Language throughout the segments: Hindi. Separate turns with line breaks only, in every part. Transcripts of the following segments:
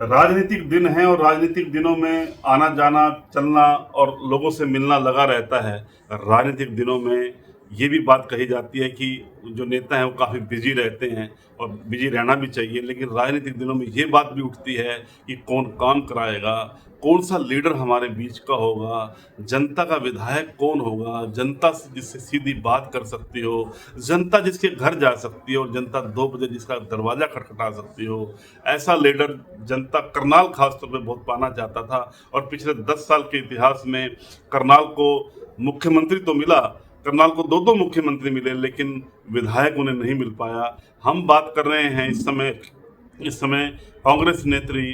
राजनीतिक दिन है और राजनीतिक दिनों में आना जाना चलना और लोगों से मिलना लगा रहता है। राजनीतिक दिनों में ये भी बात कही जाती है कि जो नेता हैं वो काफ़ी बिजी रहते हैं और बिजी रहना भी चाहिए, लेकिन राजनीतिक दिनों में ये बात भी उठती है कि कौन काम कराएगा, कौन सा लीडर हमारे बीच का होगा, जनता का विधायक कौन होगा, जनता से जिससे सीधी बात कर सकती हो, जनता जिसके घर जा सकती हो और जनता 2 बजे जिसका दरवाज़ा खटखटा सकती हो, ऐसा लीडर जनता करनाल खास तौर पे बहुत पाना चाहता था। और पिछले 10 साल के इतिहास में करनाल को मुख्यमंत्री तो मिला, करनाल को दो दो मुख्यमंत्री मिले, लेकिन विधायक उन्हें नहीं मिल पाया। हम बात कर रहे हैं इस समय कांग्रेस नेत्री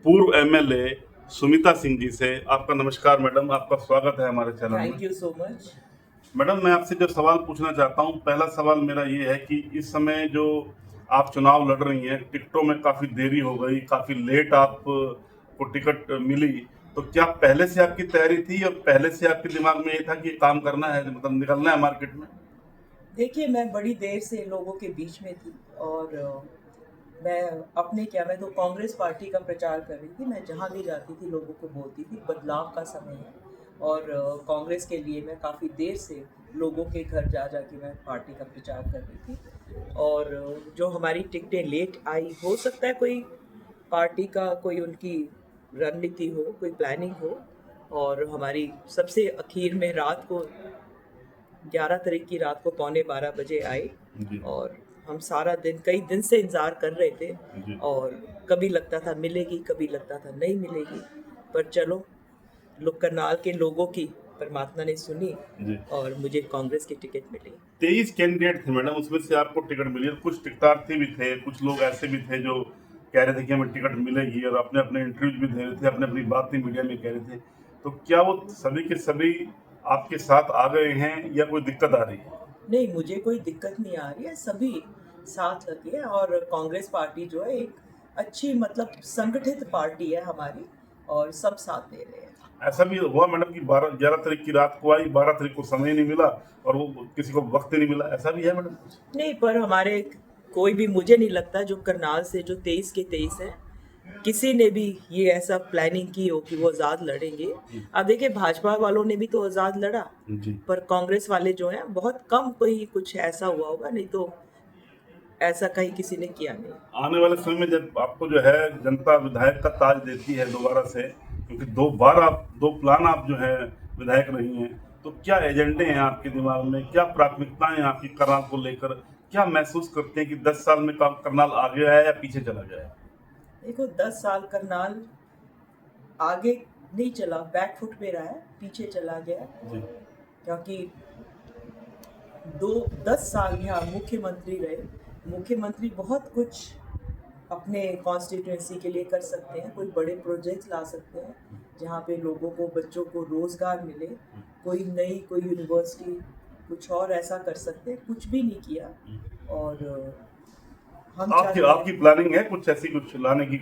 पूर्व एमएलए सुमिता सिंह जी से। आपका नमस्कार मैडम, आपका स्वागत है हमारे चैनल में।
Thank you so much.
Madam, मैं आपसे जो सवाल पूछना चाहता हूँ, पहला सवाल मेरा ये है कि इस समय जो आप चुनाव लड़ रही हैं, टिकटों में काफ़ी देरी हो गई, काफ़ी लेट आपको टिकट मिली, तो क्या पहले से आपकी तैयारी थी और पहले से आपके दिमाग में ये था कि काम करना है, मतलब निकलना है मार्केट में?
देखिए, मैं बड़ी देर से लोगों के बीच में थी और मैं तो कांग्रेस पार्टी का प्रचार कर रही थी। मैं जहाँ भी जाती थी लोगों को बोलती थी बदलाव का समय है। और कांग्रेस के लिए मैं काफ़ी देर से लोगों के घर जा जा के मैं पार्टी का प्रचार कर रही थी। और जो हमारी टिकटें लेट आई, हो सकता है कोई पार्टी का कोई उनकी रणनीति हो, कोई प्लानिंग हो। और हमारी सबसे आखिर में रात को 11 तारीख की रात को 11:45 बजे आई।
जी।
और हम सारा दिन कई दिन से इंतज़ार कर रहे थे।
जी।
और कभी लगता था मिलेगी, कभी लगता था नहीं मिलेगी, पर चलो, लोग करनाल के लोगों की परमात्मा ने सुनी
जी।
और मुझे कांग्रेस की टिकट मिली।
23 कैंडिडेट थे मैडम, उसमें से आपको टिकट मिली और कुछ टिकटार्थी भी थे, कुछ लोग ऐसे भी थे जो कह रहे थे कि हमें टिकट मिलेगी और अपने अपने इंटरव्यूज भी दे रहे थे, अपने अपनी बात भी मीडिया में कह रहे थे। तो क्या वो सभी के सभी आपके साथ आ गए हैं या कोई दिक्कत आ रही है?
नहीं, मुझे कोई दिक्कत नहीं आ रही है, सभी साथ लगे हैं। और कांग्रेस पार्टी जो है एक अच्छी, मतलब संगठित पार्टी है हमारी, और सब साथ दे रहे हैं।
ऐसा भी हुआ मैडम कि 11 तारीख की रात को आई, 12 तारीख को समय नहीं मिला और वो किसी को वक्त ही नहीं मिला, ऐसा भी है मैडम कुछ?
नहीं, पर हमारे कोई भी, मुझे नहीं लगता जो करनाल से जो 23 के 23 है, किसी ने भी ये ऐसा प्लानिंग की हो कि वो आज़ाद लड़ेंगे। अब देखिए, भाजपा वालों ने भी तो आज़ाद लड़ा,
जी।
पर कांग्रेस वाले जो हैं बहुत कम, कोई कुछ ऐसा हुआ होगा, नहीं तो ऐसा कहीं किसी ने किया नहीं।
आने वाले समय में जब आपको जो है जनता विधायक का ताज देती है दोबारा से, क्योंकि 2 बार आप 2 प्लान आप जो है विधायक रही हैं, तो क्या एजेंडे हैं आपके दिमाग में, क्या प्राथमिकताएं हैं आपकी करनाल को लेकर? क्या महसूस करते हैं कि 10 साल में करनाल आगे आया या पीछे चला गया है?
देखो, 10 साल करनाल आगे नहीं चला, बैक फुट पे रहा है, पीछे चला गया।
जी।
क्योंकि 10 साल यहाँ मुख्यमंत्री रहे। मुख्यमंत्री बहुत कुछ अपने कॉन्स्टिट्यूंसी के लिए कर सकते हैं, कोई बड़े प्रोजेक्ट्स ला सकते हैं जहाँ पे लोगों को, बच्चों को रोज़गार मिले, कोई यूनिवर्सिटी, कुछ और ऐसा कर सकते हैं। कुछ भी नहीं किया। और हम
आपकी
चाहते
आपकी
हैं,
प्लानिंग है कुछ ऐसी, कुछ लाने की?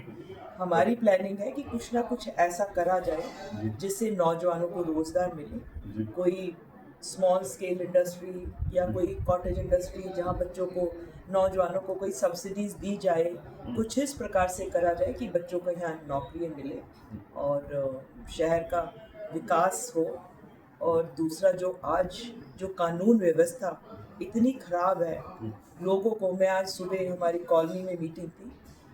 हमारी प्लानिंग है कि कुछ ना कुछ ऐसा करा जाए
जी।
जिससे नौजवानों को रोज़गार मिले।
जी।
कोई स्मॉल स्केल इंडस्ट्री या कोई कॉटेज इंडस्ट्री जहाँ बच्चों को, नौजवानों को कोई सब्सिडीज़ दी जाए, कुछ इस प्रकार से करा जाए कि बच्चों को यहाँ नौकरियाँ मिले और शहर का विकास हो। और दूसरा, जो कानून व्यवस्था इतनी खराब है, लोगों को, मैं आज सुबह, हमारी कॉलोनी में मीटिंग थी,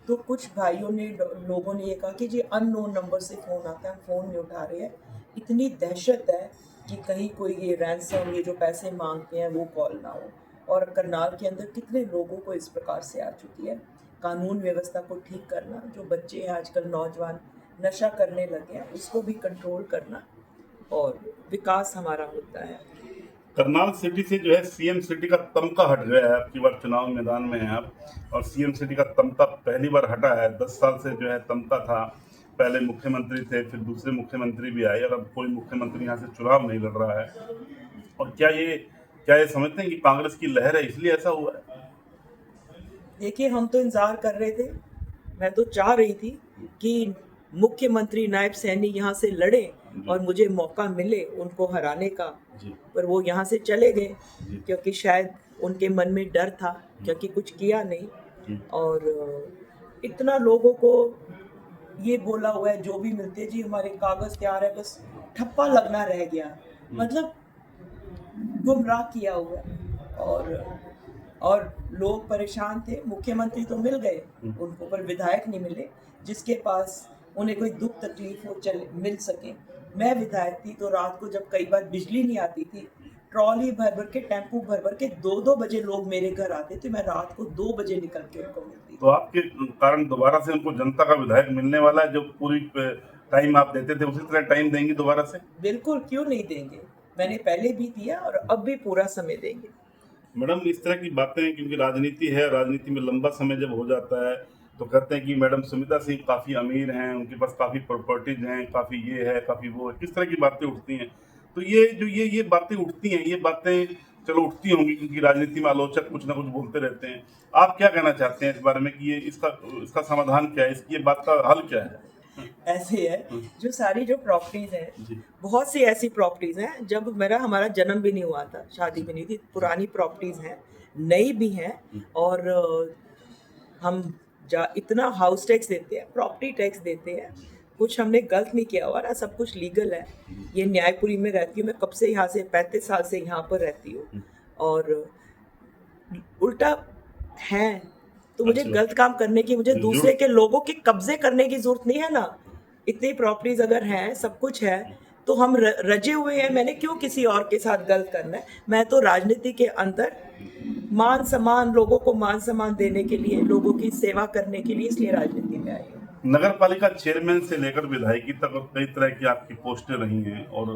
तो कुछ भाइयों ने, लोगों ने ये कहा कि जी अननोन नंबर से फ़ोन आता है, हम फ़ोन नहीं उठा रहे हैं। इतनी दहशत है कि कहीं कोई ये रैंसम, ये जो पैसे मांगते हैं, वो कॉल ना हो। और करनाल के अंदर कितने लोगों को इस प्रकार से आ चुकी है। कानून व्यवस्था को ठीक करना, जो बच्चे हैं आजकल, नौजवान नशा करने लगे हैं, उसको भी कंट्रोल करना, और विकास हमारा होता है।
करनाल सिटी से जो है सीएम सिटी का तमगा हट गया है, आपकी बार चुनाव मैदान में है आप, और सीएम सिटी का तमगा पहली बार हटा है। 10 साल से जो है तमगा था, पहले मुख्यमंत्री थे, फिर दूसरे मुख्यमंत्री भी आए और अब कोई मुख्यमंत्री यहाँ से चुनाव नहीं लड़ रहा है। और क्या ये समझते हैं कि कांग्रेस की लहर है इसलिए ऐसा हुआ है?
देखिए, हम तो इंतज़ार कर रहे थे, मैं तो चाह रही थी कि मुख्यमंत्री नायब सैनी यहाँ से लड़े और मुझे मौका मिले उनको हराने का।
जी।
पर वो यहाँ से चले गए,
जी।
क्योंकि शायद उनके मन में डर था, क्योंकि कुछ किया नहीं।
जी।
और इतना लोगों को ये बोला हुआ है जो भी मिलते हैं, जी हमारे कागज तैयार है, बस ठप्पा लगना रह गया। मतलब गुमराह किया हुआ है। और लोग परेशान थे। मुख्यमंत्री तो मिल गए उनको, पर विधायक नहीं मिले जिसके पास उन्हें कोई दुख तकलीफ हो चल मिल सके। मैं विधायक थी तो रात को जब कई बार बिजली नहीं आती थी, ट्रॉली भर भर के, टेम्पू भर भर के 2-2 बजे लोग मेरे घर आते थे। मैं रात को 2 बजे निकल के उनको मिलती थी।
तो आपके कारण दोबारा से उनको जनता का विधायक मिलने वाला है, जो पूरी टाइम आप देते थे उसी तरह टाइम देंगे दोबारा से?
बिल्कुल, क्यों नहीं देंगे। मैंने पहले भी दिया और अब भी पूरा समय देंगे।
मैडम, इस तरह की बातें, क्योंकि राजनीति है, राजनीति में लंबा समय जब हो जाता है तो कहते हैं कि मैडम सुमिता सिंह काफ़ी अमीर हैं, उनके पास काफ़ी प्रॉपर्टीज हैं, काफ़ी ये है, काफ़ी वो है, किस तरह की बातें उठती हैं। तो ये बातें उठती हैं, ये बातें चलो उठती होंगी क्योंकि राजनीति में आलोचक कुछ ना कुछ बोलते रहते हैं। आप क्या कहना चाहते हैं इस बारे में कि ये इसका समाधान क्या है, इसकी ये बात का हल क्या है?
ऐसे है, जो सारी जो प्रॉपर्टीज हैं,
जी।
बहुत सी ऐसी प्रॉपर्टीज हैं जब हमारा जन्म भी नहीं हुआ था, शादी भी नहीं थी, पुरानी प्रॉपर्टीज हैं, नई भी हैं। और हम इतना हाउस टैक्स देते हैं, प्रॉपर्टी टैक्स देते हैं, कुछ हमने गलत नहीं किया हुआ ना, सब कुछ लीगल है। ये न्यायपुरी में रहती हूँ मैं, कब से यहाँ से 35 साल से यहाँ पर रहती हूँ। और उल्टा है तो मुझे
अच्छा।
गलत काम करने की, मुझे दूसरे के लोगों के कब्जे करने की जरूरत नहीं है ना। इतनी प्रॉपर्टीज अगर हैं, सब कुछ है, तो हम रजे हुए हैं। मैंने क्यों किसी और के साथ गलत करना है। मैं तो राजनीति के अंदर मान सम्मान, लोगों को मान सम्मान देने के लिए, लोगों की सेवा करने के लिए, इसलिए राजनीति में आई हूँ।
नगर पालिका चेयरमैन से लेकर विधायकी तक और कई तरह की आपकी पोस्टें रही हैं और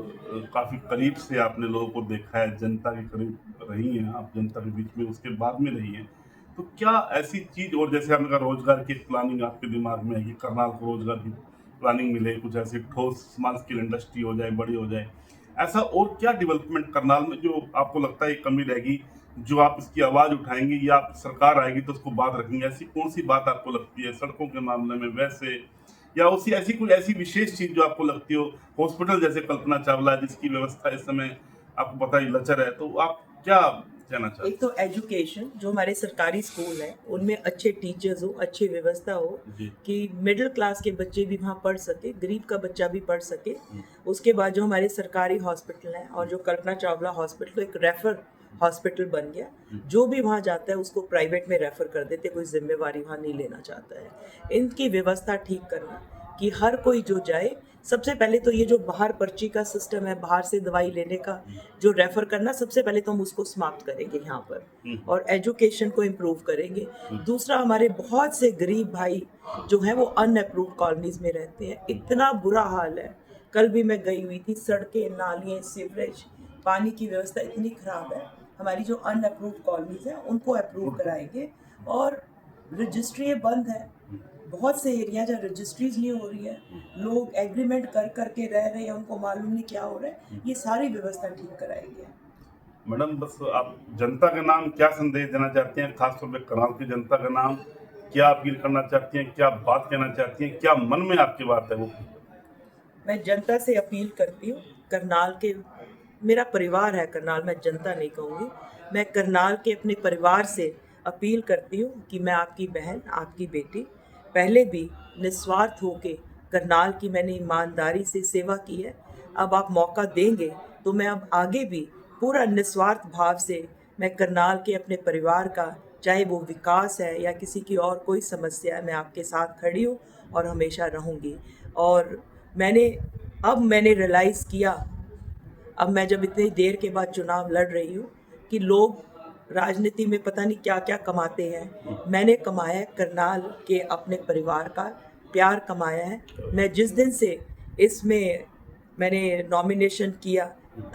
काफ़ी करीब से आपने लोगों को देखा है, जनता के करीब रही हैं आप, जनता के बीच में उसके बाद में रही हैं। तो क्या ऐसी चीज़, और जैसे आपने कहा रोजगार की प्लानिंग आपके दिमाग में है कि करनाल को रोजगार की प्लानिंग मिले, कुछ ऐसी ठोस स्मॉल स्केल इंडस्ट्री हो जाए, बड़ी हो जाए, ऐसा और क्या डेवलपमेंट करनाल में जो आपको लगता है कमी रहेगी, जो आप इसकी आवाज़ उठाएंगे या आप सरकार आएगी तो उसको बात रखेंगे? ऐसी कौन सी बात आपको लगती है सड़कों के मामले में वैसे, या उसी ऐसी कोई ऐसी विशेष चीज़ जो आपको लगती हो? हॉस्पिटल जैसे कल्पना चावला जिसकी व्यवस्था इस समय आपको पता ही लचर है, तो आप क्या कहना चाहते हैं?
एक तो एजुकेशन, जो हमारे सरकारी स्कूल हैं उनमें अच्छे टीचर्स हो, अच्छी व्यवस्था हो
जी।
कि मिडिल क्लास के बच्चे भी वहाँ पढ़ सके, गरीब का बच्चा भी पढ़ सके। उसके बाद जो हमारे सरकारी हॉस्पिटल हैं, और जो कल्पना चावला हॉस्पिटल तो एक रेफर हॉस्पिटल बन गया, जो भी वहाँ जाता है उसको प्राइवेट में रेफर कर देते, कोई जिम्मेवारी वहाँ नहीं लेना चाहता है। इनकी व्यवस्था ठीक करना कि हर कोई जो जाए, सबसे पहले तो ये जो बाहर पर्ची का सिस्टम है, बाहर से दवाई लेने का जो रेफर करना, सबसे पहले तो हम उसको समाप्त करेंगे यहाँ पर, और एजुकेशन को इम्प्रूव करेंगे। दूसरा, हमारे बहुत से गरीब भाई जो हैं वो अनअप्रूव्ड कॉलोनीज में रहते हैं, इतना बुरा हाल है। कल भी मैं गई हुई थी, सड़कें, नालियाँ, सीवरेज, पानी की व्यवस्था इतनी खराब है। हमारी जो अनअप्रूव्ड कॉलोनीज हैं उनको अप्रूव कराएंगे। और रजिस्ट्री बंद है, बहुत से एरिया जहाँ रजिस्ट्रीज नहीं हो रही है, लोग एग्रीमेंट कर करके रह रहे हैं, उनको मालूम नहीं क्या हो रहा है। ये सारी व्यवस्था ठीक कराएंगे।
मैडम, बस आप जनता के नाम क्या संदेश देना चाहती हैं, खासतौर पर करनाल की जनता का नाम क्या अपील करना चाहती हैं, क्या बात कहना चाहती हैं, क्या मन में आपकी बात है वो?
मैं जनता से अपील करती हूँ, करनाल के, मेरा परिवार है करनाल, मैं जनता नहीं कहूँगी, मैं करनाल के अपने परिवार से अपील करती हूँ कि मैं आपकी बहन, आपकी बेटी, पहले भी निस्वार्थ होके करनाल की मैंने ईमानदारी से सेवा की है। अब आप मौका देंगे तो मैं अब आगे भी पूरा निस्वार्थ भाव से मैं करनाल के अपने परिवार का, चाहे वो विकास है या किसी की और कोई समस्या है, मैं आपके साथ खड़ी हूँ और हमेशा रहूँगी। और मैंने रियलाइज़ किया, अब मैं जब इतनी देर के बाद चुनाव लड़ रही हूँ, कि लोग राजनीति में पता नहीं क्या क्या कमाते हैं। मैंने कमाया है करनाल के अपने परिवार का प्यार कमाया है। मैं जिस दिन से इसमें मैंने नॉमिनेशन किया,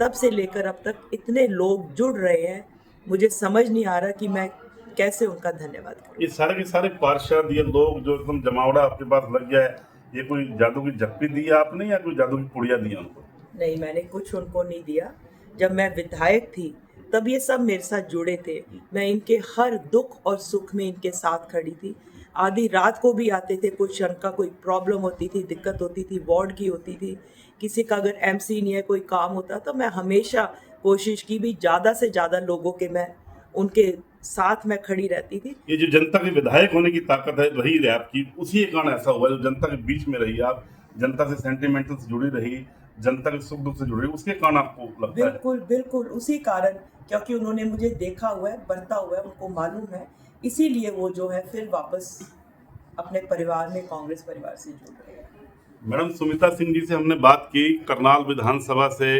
तब से लेकर अब तक इतने लोग जुड़ रहे हैं, मुझे समझ नहीं आ रहा कि मैं कैसे उनका धन्यवाद करूं।
ये सारे के सारे पार्षद, ये लोग जो एकदम जमावड़ा आपके पास लग गया है, ये कोई जादू की झप्पी दी है आपने या कोई जादू की पुड़िया दी है उनको?
नहीं, मैंने कुछ उनको नहीं दिया। जब मैं विधायक थी तब ये सब मेरे साथ जुड़े थे। मैं इनके हर दुख और सुख में इनके साथ खड़ी थी। आधी रात को भी आते थे, कुछ उनका कोई प्रॉब्लम होती थी, दिक्कत होती थी, वार्ड की होती थी, किसी का अगर एमसी नहीं है, कोई काम होता, तो मैं हमेशा कोशिश की भी ज़्यादा से ज़्यादा लोगों के मैं उनके साथ मैं खड़ी रहती थी।
ये जो जनता के विधायक होने की ताकत है रही है आपकी, उसी के कारण ऐसा हुआ, जो जनता के बीच में रही आप, जनता से सेंटिमेंटल से जुड़ी रही, जनता के सुख दुख से जुड़ी रही, उसके कारण आपको लगता है।
बिल्कुल बिल्कुल उसी कारण, क्योंकि उन्होंने मुझे देखा हुआ है, बरता हुआ है, उनको मालूम है, इसीलिए वो जो है फिर वापस अपने परिवार में, कांग्रेस परिवार से जुड़ रहे हैं।
मैडम सुमित्रा सिंह जी से हमने बात की, करनाल विधानसभा से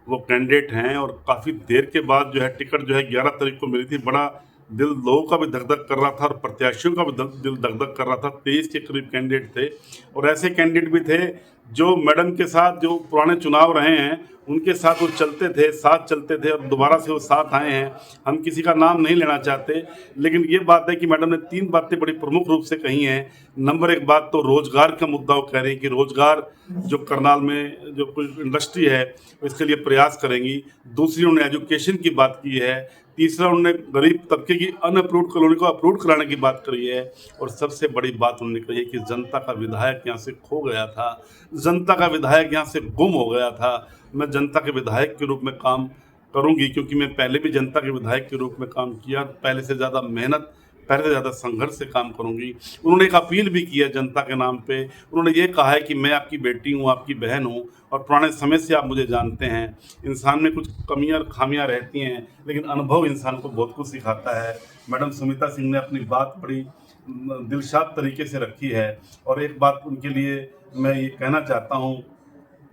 वो कैंडिडेट हैं और काफ़ी देर के बाद जो है टिकट जो है 11 तारीख को मिली थी। बड़ा दिल लोगों का भी धक धक कर रहा था और प्रत्याशियों का भी दिल धक धक कर रहा था। 23 के करीब कैंडिडेट थे और ऐसे कैंडिडेट भी थे जो मैडम के साथ जो पुराने चुनाव रहे हैं उनके साथ वो चलते थे, साथ चलते थे और दोबारा से वो साथ आए हैं। हम किसी का नाम नहीं लेना चाहते, लेकिन ये बात है कि मैडम ने 3 बातें बड़ी प्रमुख रूप से कही हैं। नंबर 1 बात तो रोजगार का मुद्दा, वो कह रही है कि रोजगार जो करनाल में जो कोई इंडस्ट्री है इसके लिए प्रयास करेंगी। दूसरी उन्होंने एजुकेशन की बात की है। तीसरा उन्होंने गरीब तबके की अनअप्रूव्ड कॉलोनी को अप्रूव कराने की बात करी है। और सबसे बड़ी बात उन्होंने कही है कि जनता का विधायक यहाँ से खो गया था, जनता का विधायक यहाँ से गुम हो गया था। मैं जनता के विधायक के रूप में काम करूंगी, क्योंकि मैं पहले भी जनता के विधायक के रूप में काम किया, पहले से ज़्यादा मेहनत, पहले से ज़्यादा संघर्ष से काम करूंगी। उन्होंने एक अपील भी की है जनता के नाम पे। उन्होंने ये कहा है कि मैं आपकी बेटी हूँ, आपकी बहन हूँ और पुराने समय से आप मुझे जानते हैं। इंसान में कुछ कमियां और खामियां रहती हैं, लेकिन अनुभव इंसान को बहुत कुछ सिखाता है। मैडम सुमित्रा सिंह ने अपनी बात बड़ी दिलशाद तरीके से रखी है। और एक बात उनके लिए मैं ये कहना चाहता हूँ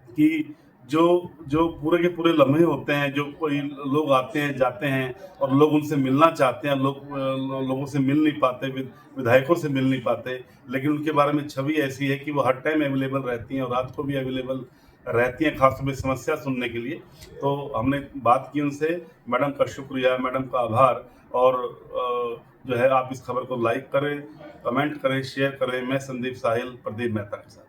कि जो जो पूरे के पूरे लम्हे होते हैं, जो कोई लोग आते हैं जाते हैं और लोग उनसे मिलना चाहते हैं, लोगों से मिल नहीं पाते, विधायकों से मिल नहीं पाते, लेकिन उनके बारे में छवि ऐसी है कि वो हर टाइम अवेलेबल रहती हैं और रात को भी अवेलेबल रहती हैं, खासतौर पर समस्या सुनने के लिए। तो हमने बात की उनसे। मैडम का शुक्रिया, मैडम का आभार। और जो है आप इस खबर को लाइक करें, कमेंट करें, शेयर करें। मैं संदीप साहिल, प्रदीप मेहता के साथ।